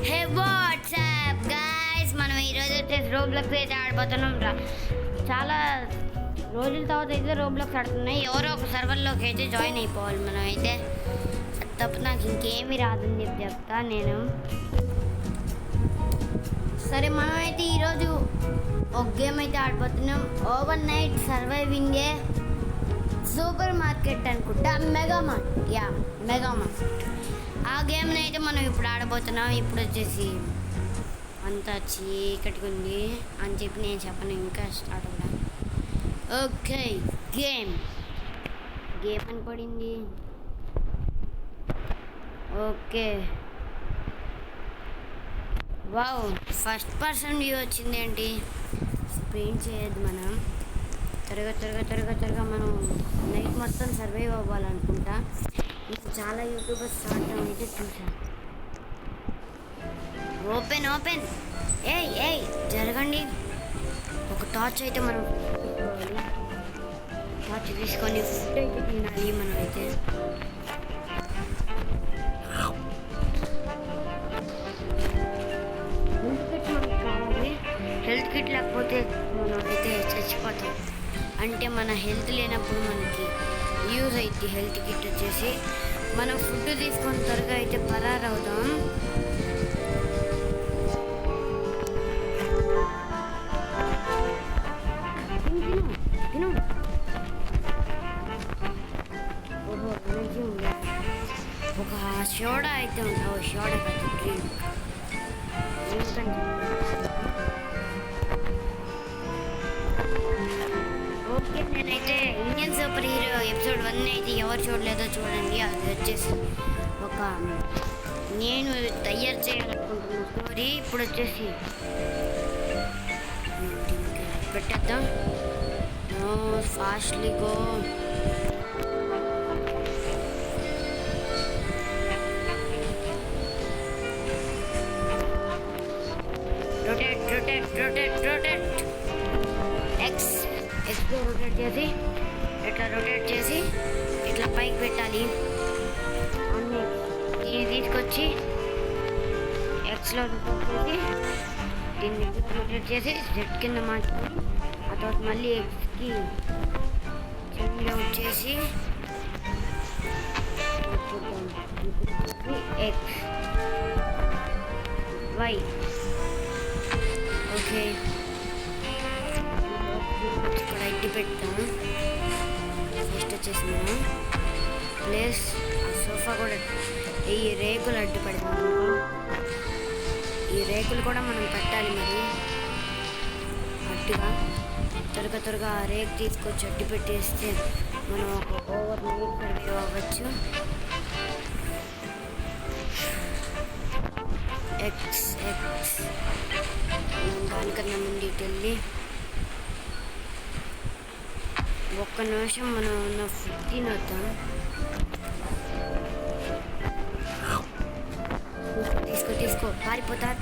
హే WhatsApp guys, మనం ఈరోజు వచ్చేసి రోబ్లాక్స్ అయితే ఆడిపోతున్నాం రా. చాలా రోజుల తర్వాత అయితే రోబ్లాక్స్ ఆడుతున్నాయి. ఎవరో ఒక సర్వర్లోకి అయితే జాయిన్ అయిపోవాలి మనం అయితే. తప్ప నాకు ఇంకేమీ రాదని చెప్తా నేను. సరే, మనం అయితే ఈరోజు ఒక గేమ్ అయితే ఆడిపోతున్నాం. ఓవర్ నైట్ సర్వైవింగ్ ఏ సూపర్ మార్కెట్ అనుకుంటా, మెగామార్ట్. మెగామార్ట్ ఆ గేమ్ని అయితే మనం ఇప్పుడు ఆడబోతున్నాం. ఇప్పుడు వచ్చేసి అంతా చీకటిగా ఉంది అని చెప్పి నేను చెప్పను, ఇంకా స్టార్ట్ అవుతా. ఓకే, గేమ్ అని పడింది. Okay, wow, first person view వచ్చింది. ఏంటి స్క్రీన్ చేయొద్దు మనం. త్వరగా మనం నైట్ మొత్తం సర్వైవ్ అవ్వాలనుకుంటా. ఇంకా చాలా యూట్యూబర్స్ ఆడటం అయితే చూసాను. ఓపెన్ ఏయ్ జరగండి. ఒక టార్చ్ అయితే మనం తీసుకోవాలి. టార్చ్ తీసుకొని ఫుడ్ అయితే తినాలి మనం అయితే. హెల్త్ కిట్ మనకు కావాలి. హెల్త్ కిట్ లేకపోతే మనం అయితే చచ్చిపోతాం. అంటే మన హెల్త్ లేనప్పుడు మనకి యూజ్ అవుతుంది హెల్త్ కిట్ వచ్చేసి. మనం ఫుడ్ తీసుకొని త్వరగా అయితే పరారవుతాం. తిను. ఓహో, ఎనర్జీ ఉంది. ఒక సోడా అయితే ఉంటావు. సోడా కాదు, డ్రింక్. ఓకే, నేనైతే ఇండియన్ సూపర్ హీరో ఎపిసోడ్ 1 అయితే ఎవరు చూడలేదో చూడండి. అది వచ్చేసి ఒక నేను తయారు చేయాలనుకుంటున్న స్టోరీ. ఇప్పుడు వచ్చేసి పెట్టేద్దాం. Fastly go. Rotate X rotate చేసి ఇట్లా పైకి పెట్టాలి. అన్నీ దీన్ని తీసుకొచ్చి ఎక్స్లో రొటేట్ చేసి జెడ్ కింద మార్చుకొని ఆ తర్వాత మళ్ళీ ఎక్స్కి చేంజ్ అవుట్ చేసి ఎక్స్ వై. ఓకే, ఇక్కడ అడ్డు పెడతాము. ఫస్ట్ వచ్చేసి మనం ప్లేస్ ఆ సోఫా కూడా ఈ రేకులు అడ్డు పెడతాము. ఈ రేకులు కూడా మనం పెట్టాలి మరి అడ్డుగా. త్వరగా ఆ రేకు తీసుకొచ్చి అడ్డు పెట్టేస్తే మనం ఒక ఓవర్ నైట్ సర్వైవ్ అవ్వచ్చు. ఎక్స్ దానికన్నా ముందు ఇటు వెళ్ళి ఒక్క నిమిషం మనం ఉన్న ఫుడ్ తినొద్దాం. తీసుకో పారిపోతారు.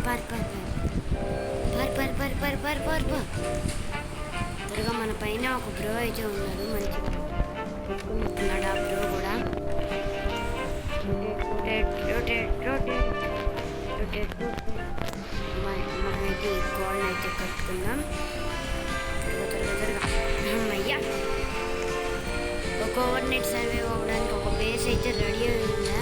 త్వరగా మన పైన ఒక బ్రో అయితే ఉన్నాడు, మంచిగా తీసుకుంటున్నాడు ఆ బ్రో కూడా. రొటేట్ మనమైతే ఈ గోల్ని అయితే కట్టుకుందాం. త్వరగా అయ్యా, ఒక ఓవర్ నైట్ సర్వైవ్ అవ్వడానికి ఒక బేస్ అయితే రెడీ అయిందా.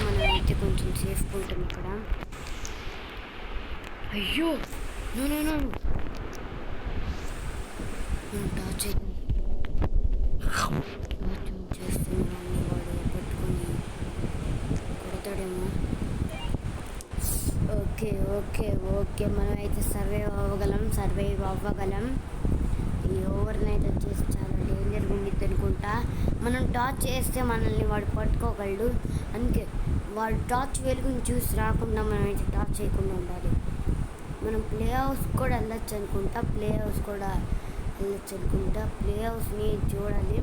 మనం అయితే కొంచెం సేఫ్గా ఉంటాం ఇక్కడ. అయ్యో నో టార్చ్ అయితే చేస్తున్నాను. వాడు పట్టుకొని కొడతాడేమో. ఓకే మనం అయితే సర్వైవ్ అవ్వగలం. ఈ ఓవర్ నైట్ వచ్చేసి చాలా డేంజర్గా ఉండిద్ది అనుకుంటా. మనం టార్చ్ చేస్తే మనల్ని వాడు పట్టుకోగలడు. అందుకే వాడు టార్చ్ వెలుగుని చూసి రాకుండా మనం అయితే టార్చ్ చేయకుండా ఉండాలి. మనం ప్లే హౌస్ కూడా వెళ్ళొచ్చు అనుకుంటా. ప్లే హౌస్ని చూడాలి.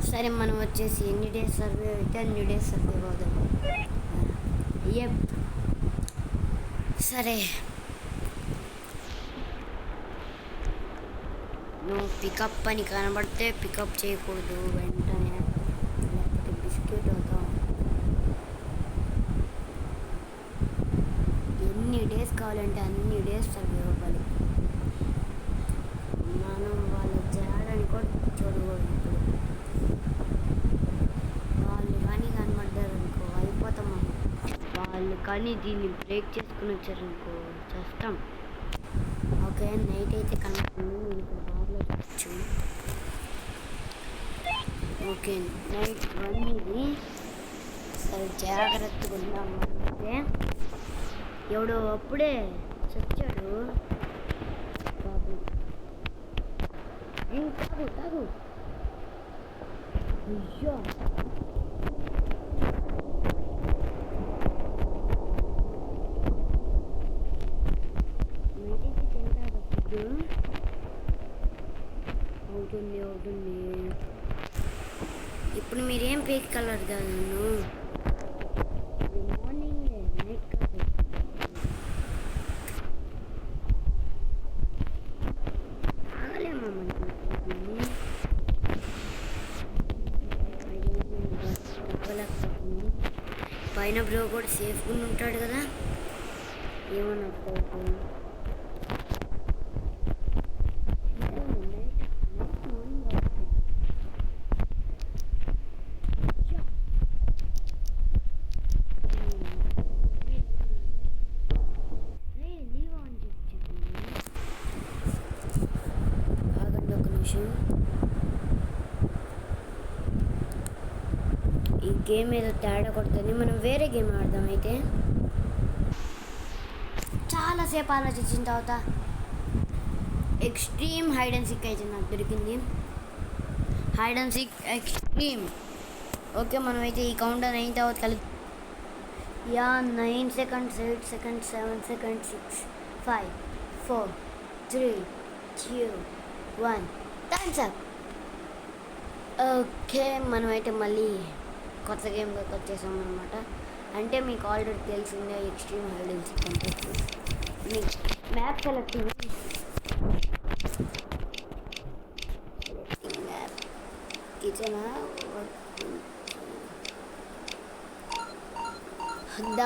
సరే, మనం వచ్చేసి ఎన్ని డేస్ సర్వైవ్ అయితే అన్ని డేస్ సర్వైవ్ అవుదాం. సరే, నువ్వు పికప్ అని కనబడితే పికప్ చేయకూడదు వెంటనే, లేకపోతే బిస్కెట్ అవుతాం. ఎన్ని డేస్ కావాలంటే అన్ని డేస్ సర్వే అవ్వాలి. మనం వాళ్ళ చేయడానికి కూడా చూడకూడదు. ఇప్పుడు వాళ్ళు కానీ కనబడ్డారు అనుకో అయిపోతాం మనం. వాళ్ళు కానీ దీన్ని బ్రేక్ చేసుకుని వచ్చారనుకో చేస్తాం. ఓకే, నైట్ అయితే కనబడుతుంది, మీరు ఇక్కడ బాగా చూడచ్చు. ఓకే, నైట్ 1 ఇది. సరే జాగ్రత్తగా ఉందాం. అయితే ఎవడో అప్పుడే చచ్చాడు బాబు. తాగు తాగు. అయ్యో అవుతుంది. ఇప్పుడు మీరేం పీక్ కలర్ కాదు, నన్ను మార్నింగ్ నైట్ కాదు. ఆగలేమమ్మా పైన బ్రో కూడా సేఫ్గా ఉంటాడు కదా, ఏమన్నా ఈ గేమ్ ఏదో తేడా కొడుతుంది. మనం వేరే గేమ్ ఆడదాం. అయితే చాలాసేపు ఆలోచించిన తర్వాత ఎక్స్ట్రీమ్ హైడ్ అండ్ సిక్ అయితే నాకు దొరికింది. Hide and seek extreme. Okay, మనం అయితే ఈ కౌంటర్ అయిన తర్వాత కలిగి 9 seconds, 8 seconds, 7 seconds, 6, 5, 4, 3, 2, 1 Thums up. Okay, మనమైతే మళ్ళీ కొత్త గేమ్లోకి వచ్చేసాం అనమాట. అంటే మీకు ఆల్రెడీ తెలిసిందే ఎక్స్ట్రీమ్ హైడ్ అండ్ సీక్ అంటే. మీకు map selecting map kitchen the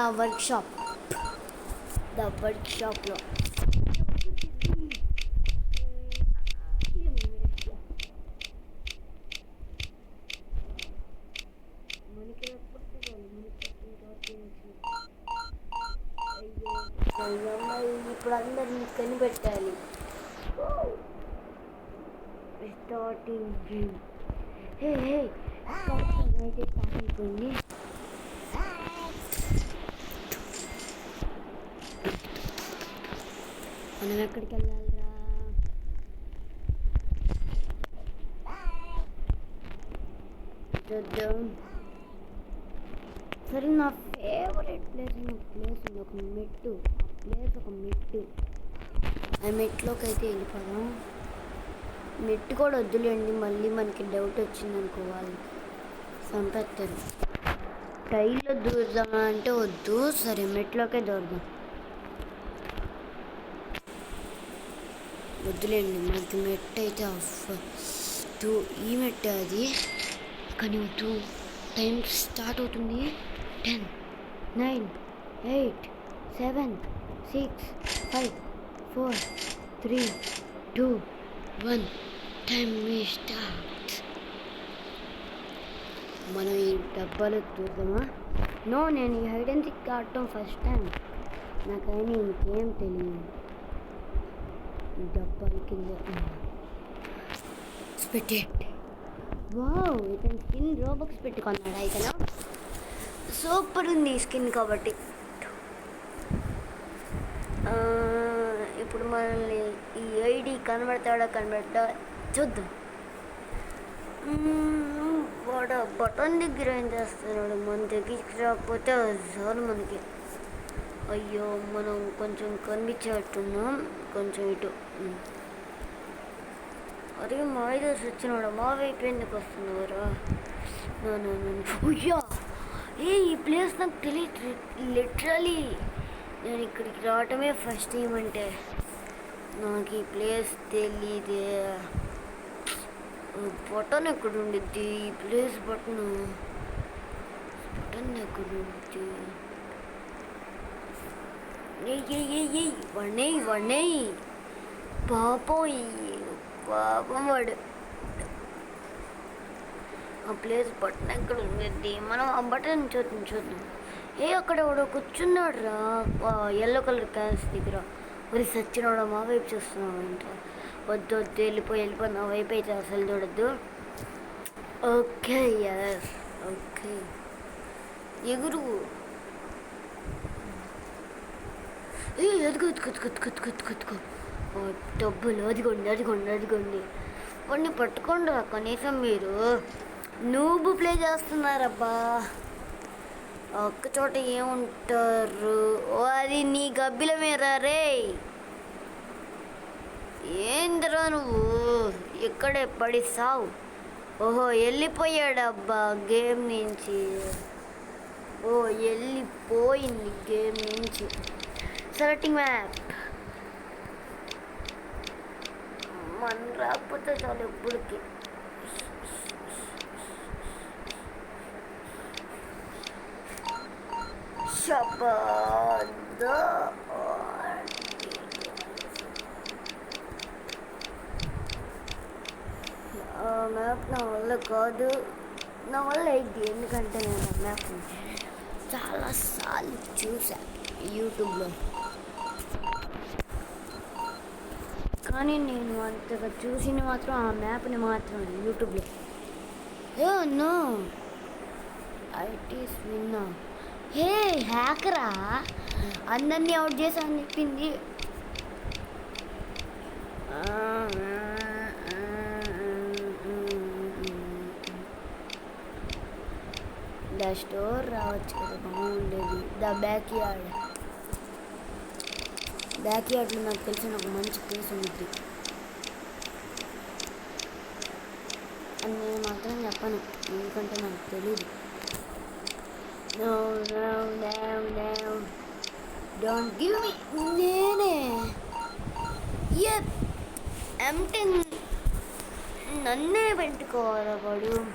వర్క్షాప్లో ఇప్పుడు అందరినీ కనిపెట్టాలి. Starting game. అయితే స్టార్ట్ అయిపోయింది. మనం ఎక్కడికి వెళ్ళాలిరా? చూద్దాం. సరే, నా ఫేవరెట్ ప్లేస్ ఉంది ఒక మెట్టు. ఆ మెట్లోకి అయితే వెళ్ళిపోదాం. మెట్టు కూడా వద్దులేండి, మళ్ళీ మనకి డౌట్ వచ్చింది అనుకో వాళ్ళు చంపేస్తారు. టైల్లో దూరదామా అంటే వద్దు. సరే, మెట్లోకే దూరదాం. వద్దులేండి, మనకి మెట్టు అయితే ఈ మెట్టు అది కానీ వద్దు. టైం స్టార్ట్ అవుతుంది. 10, 9, 8, 7, 6, 5, 4, 3, 2, 1 టైం స్టార్ట్. మనం ఈ డబ్బాలో చూద్దామా? నో, నేను ఈ హైడ్ అండ్ సీక్ ఆడటం ఫస్ట్ టైం. నాకైనా ఇంకేం తెలియదు. ఈ డబ్బాల కింద స్పెట్టెడ్. వావ్, ఇతను స్కిన్ రోబక్స్ పెట్టుకున్నాడు. ఇతను సూపర్ ఉంది ఈ స్కిన్ కాబట్టి. ఇప్పుడు మనల్ని ఈ ఐడి కనబడతా చూద్దాం. వాడు బటన్ దగ్గర ఏం చేస్తున్నాడు? మన దగ్గరికి రాకపోతే చాలు మనకి. అయ్యో, మనం కొంచెం కనిపించేట్టున్నాం. కొంచెం ఇటు. అరే, మా ఐదర్స్ వచ్చినాడు. మా వైపు ఎందుకు వస్తున్నారా? అయ్యా, ఈ ప్లేస్ నాకు తెలియదు. లిటరలీ నేను ఇక్కడికి రావటమే ఫస్ట్ టైం. అంటే నాకు ఈ ప్లేస్ తెలీదే. బటన్ ఎక్కడ ఉండిద్ది ప్లేస్ బటన్ ఎక్కడ ఉండిద్ది వన్నయ్యి పాపం వాడు ఆ ప్లేస్ బటన్ ఎక్కడ ఉండిద్ది మనం ఆ బటన్ చూద్దాం అక్కడ వాడు కూర్చున్నాడు రా ఎల్లో కలర్ క్యాన్స్ దగ్గర మరి సచ్చినోడు మా వైపు చూస్తున్నావు అంటే వద్దు వెళ్ళిపోయి నా వైపు అయితే అసలు చూడద్దు ఓకే ఎస్ ఓకే ఎగురు ఎదుగు డబ్బులు అదిగోండి వాడిని పట్టుకోండి రా కనీసం మీరు నూబు ప్లే చేస్తున్నారబ్బా ఒక్క చోట ఏముంటారు అది నీ గబ్బిల మీద రే ఏందిరా నువ్వు ఇక్కడే పడిస్తావు ఓహో వెళ్ళిపోయాడబ్బా గేమ్ నుంచి వెళ్ళిపోయింది గేమ్ నుంచి సెలెక్టింగ్ మ్యాప్ మన రాకపోతే చాలు ఎప్పటికి శబ్ద మ్యాప్ నా వల్ల కాదు నా వల్ల ఏంటి ఎందుకంటే నేను ఆ మ్యాప్ని చాలాసార్లు చూసాను యూట్యూబ్లో కానీ నేను అంతగా చూసిన మాత్రం ఆ మ్యాప్ని మాత్రం యూట్యూబ్లో నో ఐటీస్ విన్నా హ్యాకరా అందరినీ అవుట్ చేసామని చెప్పింది స్టోర్ రావచ్చు కదా బాగుండేది బ్యాక్ యార్డ్లో నాకు తెలిసిన ఒక మంచి ప్లేస్ ఉంది అని నేను మాత్రం చెప్పను ఎందుకంటే నాకు తెలియదు No, don't give me నేనే నన్నే పెట్టుకోవాలా వాడు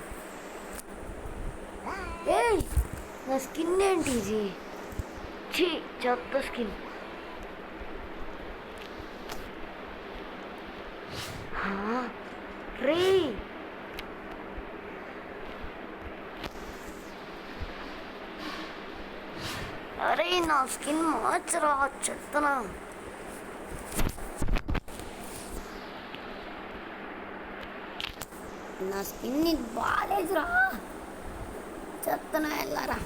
నా స్కిన్ ఏంటి ఇది చెత్త స్కిన్ రే అరే నా స్కిన్ మార్చరా చెత్తనా నా స్కిన్ ఇది బాగాలేదురా చెత్తనా వెళ్ళారా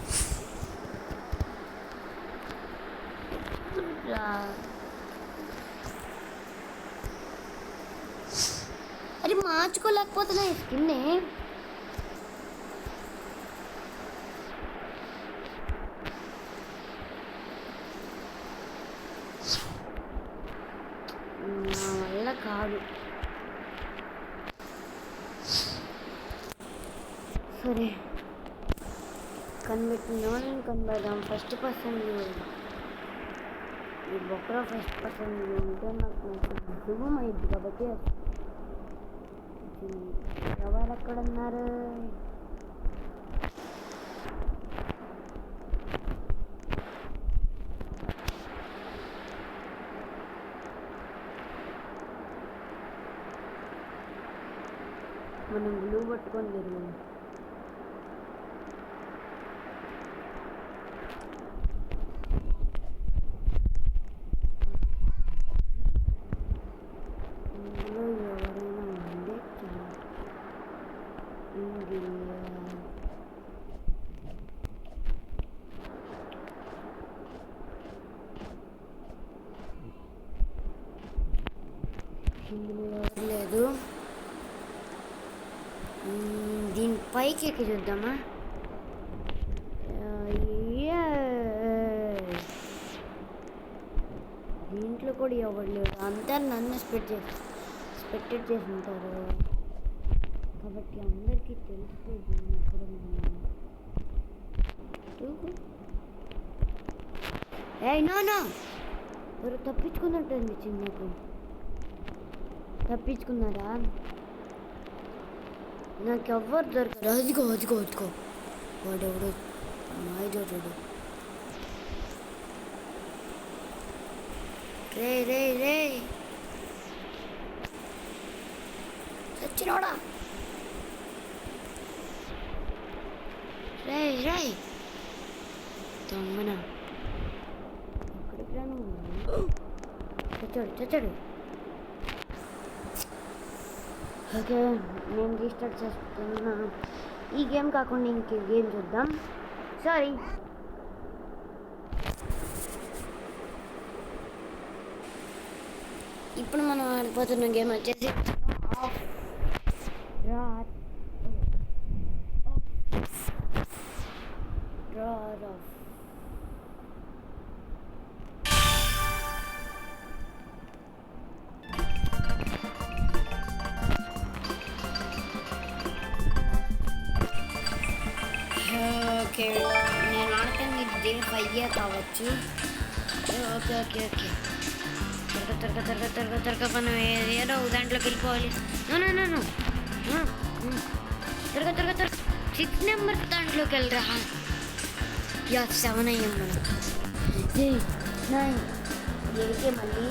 అరే మార్చుకోలేకపోతున్నా ఈ స్కిన్ని నా వల్ల కాదు సరే కనిపెట్టిన వాళ్ళని కనబడదాం ఫస్ట్ పర్సన్ ఈ బొక్కలో ఫస్ట్ పర్సన్ ఉంటే నాకు శుభం అయింది కాబట్టి ఎవరు ఎక్కడున్నారు మనం గ్లూ పట్టుకొని తిరిగాం ఇందులో ఎవరైనా ఉండే ఇందులో ఎవరు లేదు దీని పైకి ఎక్కి చూద్దామా దీంట్లో కూడా ఎవరు లేరు అంతా నన్ను స్పెక్టెడ్ చేసి ఉంటారు కాబట్టి అందరికీ తెలిసిపోయింది ఎక్కడ నో ఎవరు తప్పించుకున్నట్టు అనిపించింది నాకు తప్పించుకున్నారా నాకు ఎవ్వరు దొరకరు. అదిగో అదిగో అదిగో వాడెవడు మాయజోడు. రే రే రే చచ్చినోడా. రే రే దొంగన చచ్చాడు చచ్చాడు. ఓకే నేను రీస్టార్ట్ చేస్తున్నా. ఈ గేమ్ కాకుండా ఇంకే గేమ్ చూద్దాం. సారీ ఇప్పుడు మనం ఆడిపోతున్న గేమ్ వచ్చేసి ఓకే నేను ఆడుతుంది డే 5 కావచ్చు. ఓకే ఓకే ఓకే త్వరగా మనం ఏదో దాంట్లోకి వెళ్ళిపోవాలి. త్వరగా 6 నెంబర్ దాంట్లోకి వెళ్ళరా. 7 అయ్యాం మనం. 9 ఏకే మళ్ళీ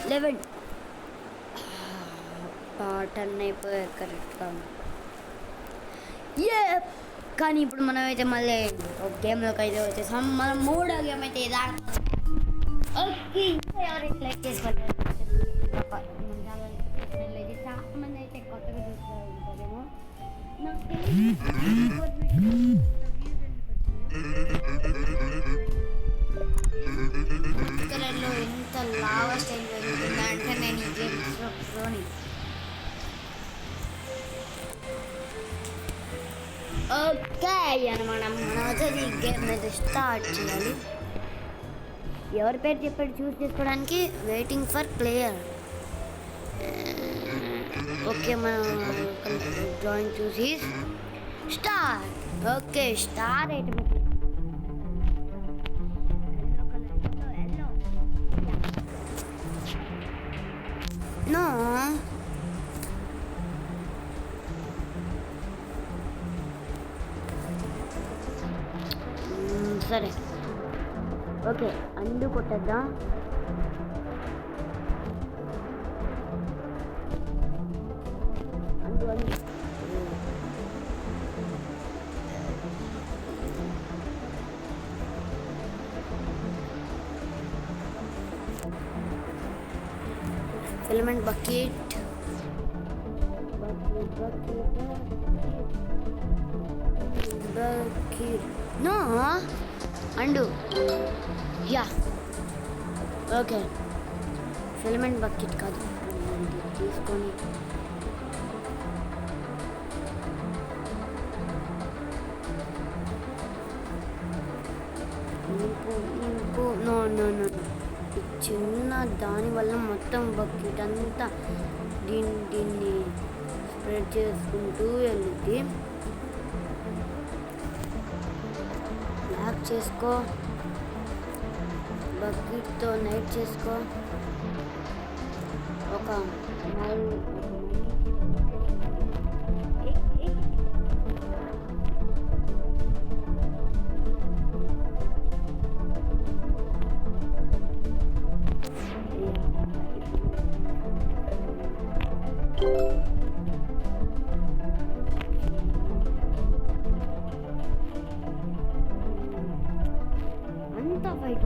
11 10 అయిపోయారు కరెక్ట్గా. కానీ ఇప్పుడు మనం అయితే మళ్ళీ ఒక గేమ్లోకి అయితే వచ్చేసాం. మనం 3వ గేమ్ అయితే ఇది ఆడతాం. ఓకే ఇంకా ఎవరైతే లైక్ చేసుకోవాలి. చాలా మంది అయితే కొత్తగా చూస్తూ ఉంటారేమో నాకు కలర్లో ఎంత లావా స్టైల్ జరుగుతుందా అంటే నేను ఈ గేమ్స్లోని. ఓకే అనమాట మనం వచ్చేది ఈ గేమ్ అయితే స్టార్ట్ చేయాలి. ఎవరి పేరు చెప్పాడు చూస్ చేసుకోవడానికి. Waiting for player. ఓకే మనం డ్రాయింగ్ చూసి star. Okay star item no సరే ఓకే అందు కొట్టద్దాం. అందు ఫిలమెంట్ బకెట్ నో అండు యా ఓకే ఫిలమెంట్ బకెట్ కాదు తీసుకొని నో నో నో చిన్న దానివల్ల మొత్తం బకెట్ అంతా దీన్ని స్ప్రెడ్ చేసుకుంటూ వెళ్ళింది. బ్లాక్ చేసుకో బకెట్తో నైట్ చేసుకో. ఒక అంతా ఫైట్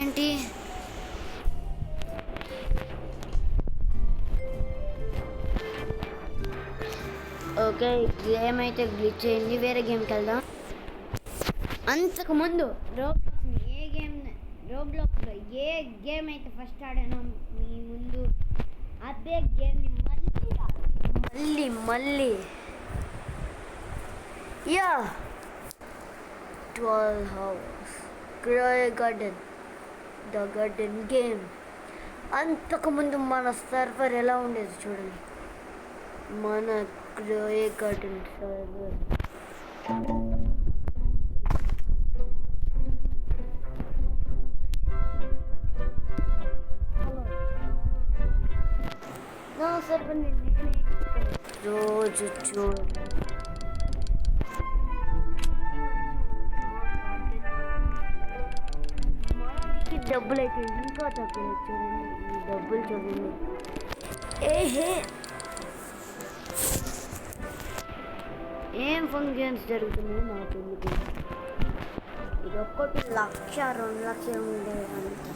ఏంటి ఓకే గేమ్ అయితే గ్లిచ్ అయింది. వేరే గేమ్కి వెళ్దాం. అంతకుముందు రోబ్లాక్స్లో ఏ గేమ్ అయితే ఫస్ట్ ఆడానో మీ ముందు అదే గేమ్ని మళ్ళీ యా 12 hours grow garden the garden game. అంతకుముందు మన సర్వర్ ఎలా ఉండేది చూడండి, మన గ్రోయ్ గార్డెన్ సర్వర్. నా సర్వర్ని నేనే రోజు చూడండి. డబ్బులు అయితే ఇంకా తక్కువ చూడండి, ఈ డబ్బులు చూడండి. ఏహే ఏం ఫంక్షన్స్ జరుగుతున్నాయి నాకు ఎందుకు. ఇది ఒక్కటి 1,00,000 2 లక్షలు ఉండేది అంత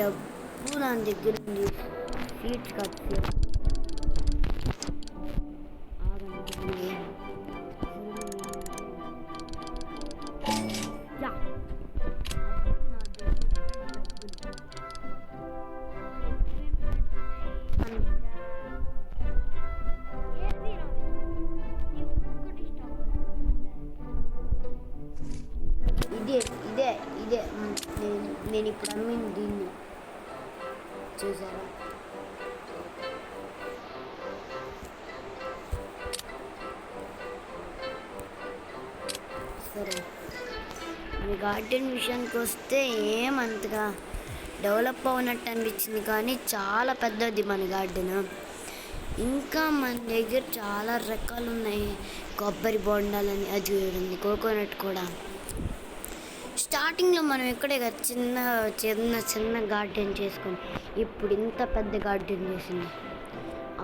డబ్బు నా దగ్గర ఉంది. సీట్స్ కట్టి ఇదే నేను ఇప్పుడు అమ్మింది దీన్ని చూసారా. సరే, మీ గార్డెన్ విషయానికి వస్తే ఏమంతగా డెవలప్ అవునట్టు అనిపించింది, కానీ చాలా పెద్దది మన గార్డెన్. ఇంకా మన దగ్గర చాలా రకాలు ఉన్నాయి. కొబ్బరి బొండాలని అది ఉంది, కోకోనట్ కూడా. స్టార్టింగ్లో మనం ఇక్కడే కదా చిన్న చిన్న చిన్న గార్డెన్ చేసుకొని ఇప్పుడు ఇంత పెద్ద గార్డెన్ చేసింది.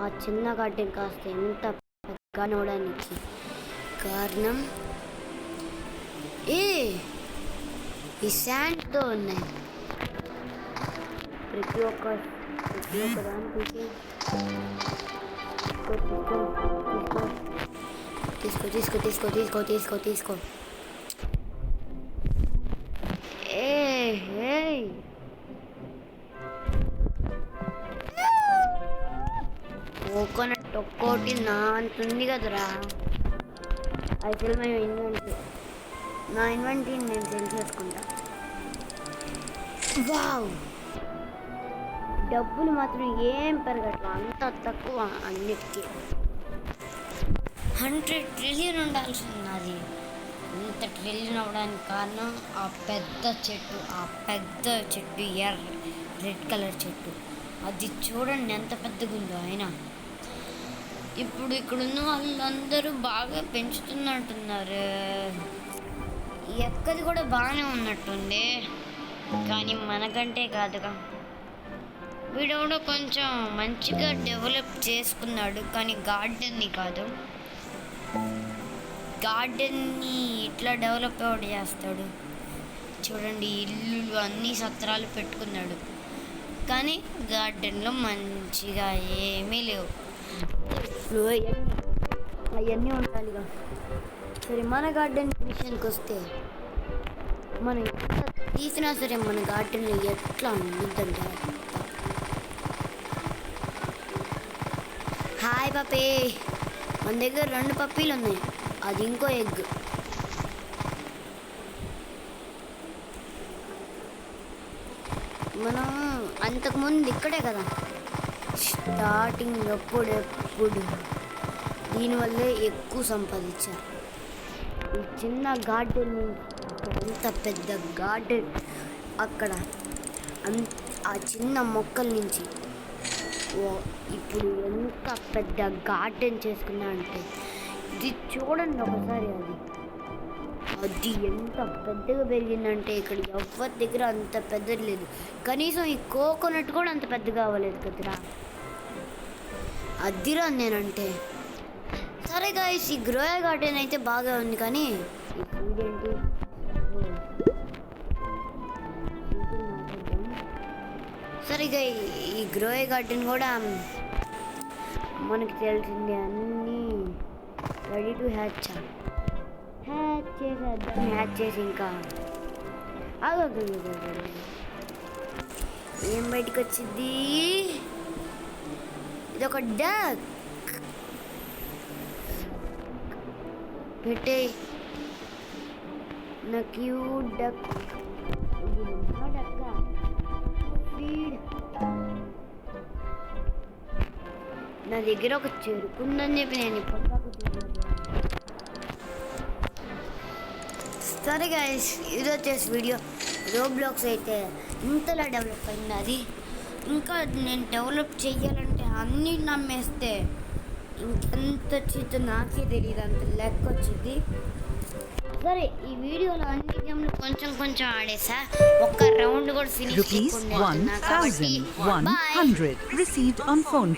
ఆ చిన్న గార్డెన్ కాస్త ఎంత పెద్దగా అవడానికి కారణం ఈ శాండ్తో ఉన్నాయి. ప్రతి ఒక్క దానికి తీసుకో. కోకోనట్ ఒక్కోటి నా అంతుంది కదరా. అసలు మేము నా ఇన్వెంటరీని నేను సెల్ చేసుకుంటా. వావ్, డబ్బులు మాత్రం ఏం పెరగట్లా, అంత తక్కువ. అన్నిటికీ 100 ట్రిలియన్ ఉండాల్సింది. అది ఇంత ట్రిలియన్ అవ్వడానికి కారణం ఆ పెద్ద చెట్టు రెడ్ కలర్ చెట్టు. అది చూడండి ఎంత పెద్దగా ఉందో. అయినా ఇప్పుడు ఇక్కడున్న వాళ్ళందరూ బాగా పెంచుతున్నట్టున్నారు. ఎక్కది కూడా బాగానే ఉన్నట్టుంది, కానీ మనకంటే కాదుగా. వీడు కూడా కొంచెం మంచిగా డెవలప్ చేసుకున్నాడు, కానీ గార్డెన్ని కాదు. గార్డెన్ని ఇట్లా డెవలప్ ఎవడు చేస్తాడు చూడండి. ఇల్లు అన్నీ సత్రాలు పెట్టుకున్నాడు, కానీ గార్డెన్లో మంచిగా ఏమీ లేవు. అవన్నీ ఉండాలిగా. సరే, మన గార్డెన్ విషయానికి వస్తే మనం ఎట్లా తీసినా సరే మన గార్డెన్లో ఎట్లా ఉంటుందంటే, హాయ్ పప్పీ, మన దగ్గర 2 పప్పీలు ఉన్నాయి, అది ఇంకో ఎగ్. మనం అంతకుముందు ఇక్కడే కదా స్టార్టింగ్, ఎప్పుడు దీనివల్లే ఎక్కువ సంపాదించారు. ఈ చిన్న గార్డెన్, ఎంత పెద్ద గార్డెన్ అక్కడ, ఆ చిన్న మొక్కల నుంచి ఇప్పుడు ఎంత పెద్ద గార్డెన్ చేసుకున్నా అంటే ఇది చూడండి ఒకసారి. అది ఎంత పెద్దగా పెరిగిందంటే ఇక్కడ ఎవరి దగ్గర అంత పెద్దది లేదు. కనీసం ఈ కోకోనట్ కూడా అంత పెద్దగా అవ్వలేదు కదరా. అదిరా నేనంటే. సరే గాయ్స్, ఈ గ్రోయ్ గార్డెన్ అయితే బాగా ఉంది, కానీ ఇదేంటి సరిగా ఈ గ్రోయ్ గార్డెన్ కూడా మనకి తెలిసిందే. అన్నీ రెడీ టు హ్యాచ్ చేసేద్దాం. హ్యాచ్ చేసి ఇంకా ఏం బయటకు వచ్చింది. ఇది ఒక డక్ పెట్టే నా క్యూట్ డక్ ఫీడ్. నా దగ్గర ఒక చెరుకు ఉందని చెప్పి నేను ఇప్పటిదాకా చూడలేదు. సరే గైస్, ఇది వచ్చేసి వీడియో. రోబ్లాక్స్ అయితే ఇంతలా డెవలప్ అయింది. అది ఇంకా నేను డెవలప్ చెయ్యాలంటే అన్నీ నమ్మేస్తే ఇంకెంత వచ్చిందో నాకే తెలియదు, అంత లెక్క వచ్చింది. సరే, ఈ వీడియోలో అన్ని గేమ్లు కొంచెం కొంచెం ఆడేసా, ఒక్క రౌండ్ కూడా ఫినిష్ ₹1,100 received on phone.